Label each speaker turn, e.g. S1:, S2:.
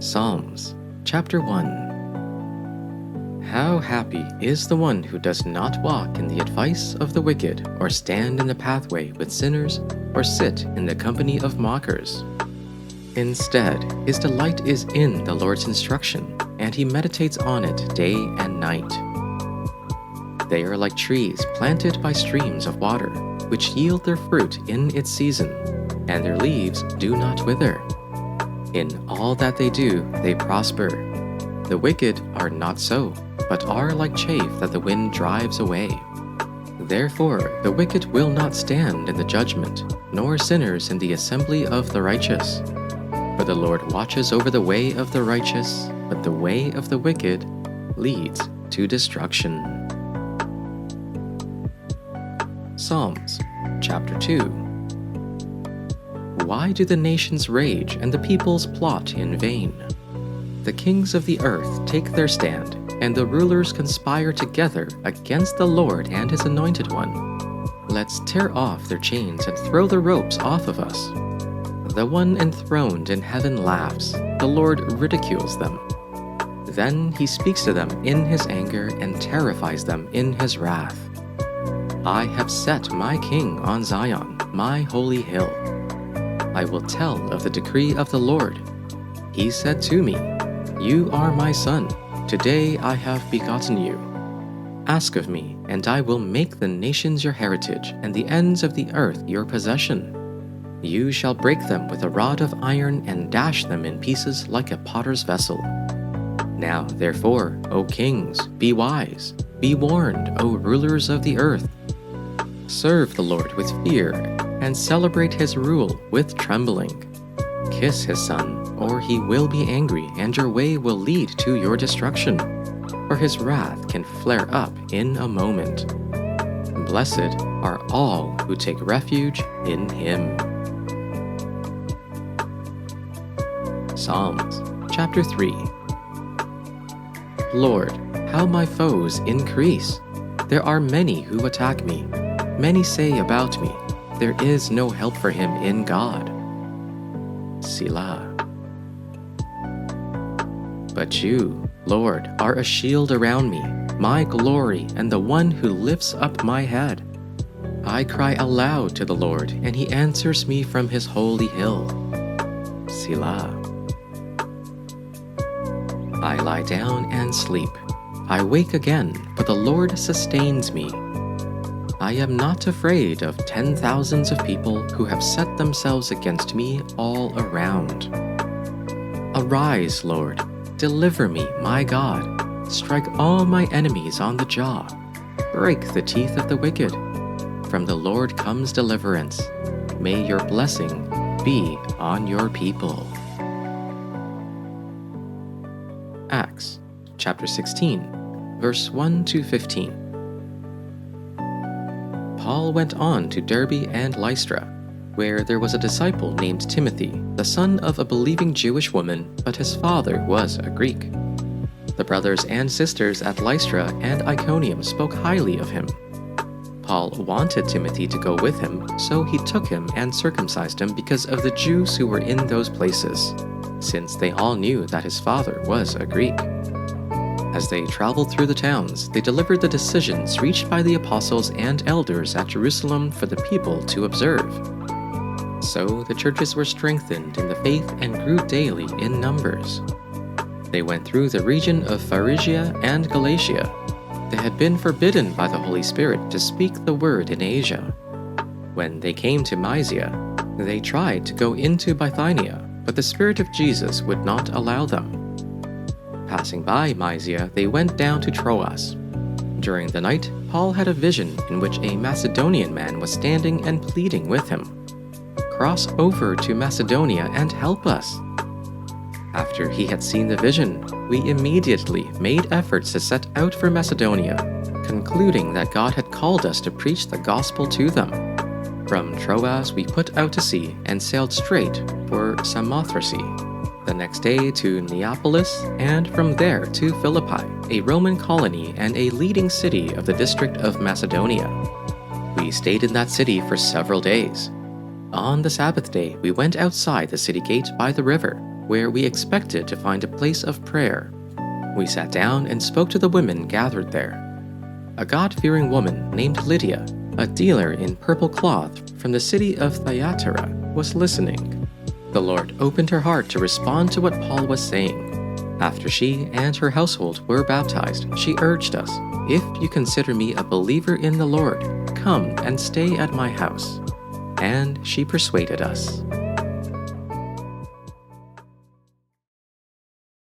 S1: Psalms, chapter 1. How happy is the one who does not walk in the advice of the wicked, or stand in the pathway with sinners, or sit in the company of mockers. Instead, his delight is in the Lord's instruction, and he meditates on it day and night. They are like trees planted by streams of water, which yield their fruit in its season, and their leaves do not wither. In all that they do, they prosper. The wicked are not so, but are like chaff that the wind drives away. Therefore, the wicked will not stand in the judgment, nor sinners in the assembly of the righteous. For the Lord watches over the way of the righteous, but the way of the wicked leads to destruction. Psalms, chapter 2. Why do the nations rage and the peoples plot in vain? The kings of the earth take their stand, and the rulers conspire together against the Lord and his anointed one. Let's tear off their chains and throw the ropes off of us. The one enthroned in heaven laughs, the Lord ridicules them. Then he speaks to them in his anger and terrifies them in his wrath. I have set my king on Zion, my holy hill. I will tell of the decree of the Lord. He said to me, You are my son. Today I have begotten you. Ask of me, and I will make the nations your heritage, and the ends of the earth your possession. You shall break them with a rod of iron and dash them in pieces like a potter's vessel. Now, therefore, O kings, be wise. Be warned, O rulers of the earth. Serve the Lord with fear, and celebrate his rule with trembling. Kiss his son, or he will be angry, and your way will lead to your destruction, for his wrath can flare up in a moment. Blessed are all who take refuge in him. Psalms, chapter 3. Lord, how my foes increase! There are many who attack me. Many say about me, there is no help for him in God. Selah. But you, Lord, are a shield around me, my glory, and the one who lifts up my head. I cry aloud to the Lord, and he answers me from his holy hill. Selah. I lie down and sleep. I wake again, but the Lord sustains me. I am not afraid of 10,000s of people who have set themselves against me all around. Arise, Lord, deliver me, my God. Strike all my enemies on the jaw. Break the teeth of the wicked. From the Lord comes deliverance. May your blessing be on your people. Acts, chapter 16, verse 1 to 15. Paul went on to Derbe and Lystra, where there was a disciple named Timothy, the son of a believing Jewish woman, but his father was a Greek. The brothers and sisters at Lystra and Iconium spoke highly of him. Paul wanted Timothy to go with him, so he took him and circumcised him because of the Jews who were in those places, since they all knew that his father was a Greek. As they traveled through the towns, they delivered the decisions reached by the apostles and elders at Jerusalem for the people to observe. So the churches were strengthened in the faith and grew daily in numbers. They went through the region of Phrygia and Galatia. They had been forbidden by the Holy Spirit to speak the word in Asia. When they came to Mysia, they tried to go into Bithynia, but the Spirit of Jesus would not allow them. Passing by Mysia, they went down to Troas. During the night, Paul had a vision in which a Macedonian man was standing and pleading with him. Cross over to Macedonia and help us. After he had seen the vision, we immediately made efforts to set out for Macedonia, concluding that God had called us to preach the gospel to them. From Troas we put out to sea and sailed straight for Samothrace. The next day to Neapolis, and from there to Philippi, a Roman colony and a leading city of the district of Macedonia. We stayed in that city for several days. On the Sabbath day, we went outside the city gate by the river, where we expected to find a place of prayer. We sat down and spoke to the women gathered there. A God-fearing woman named Lydia, a dealer in purple cloth from the city of Thyatira, was listening. The Lord opened her heart to respond to what Paul was saying. After she and her household were baptized, she urged us, "If you consider me a believer in the Lord, come and stay at my house." And she persuaded us.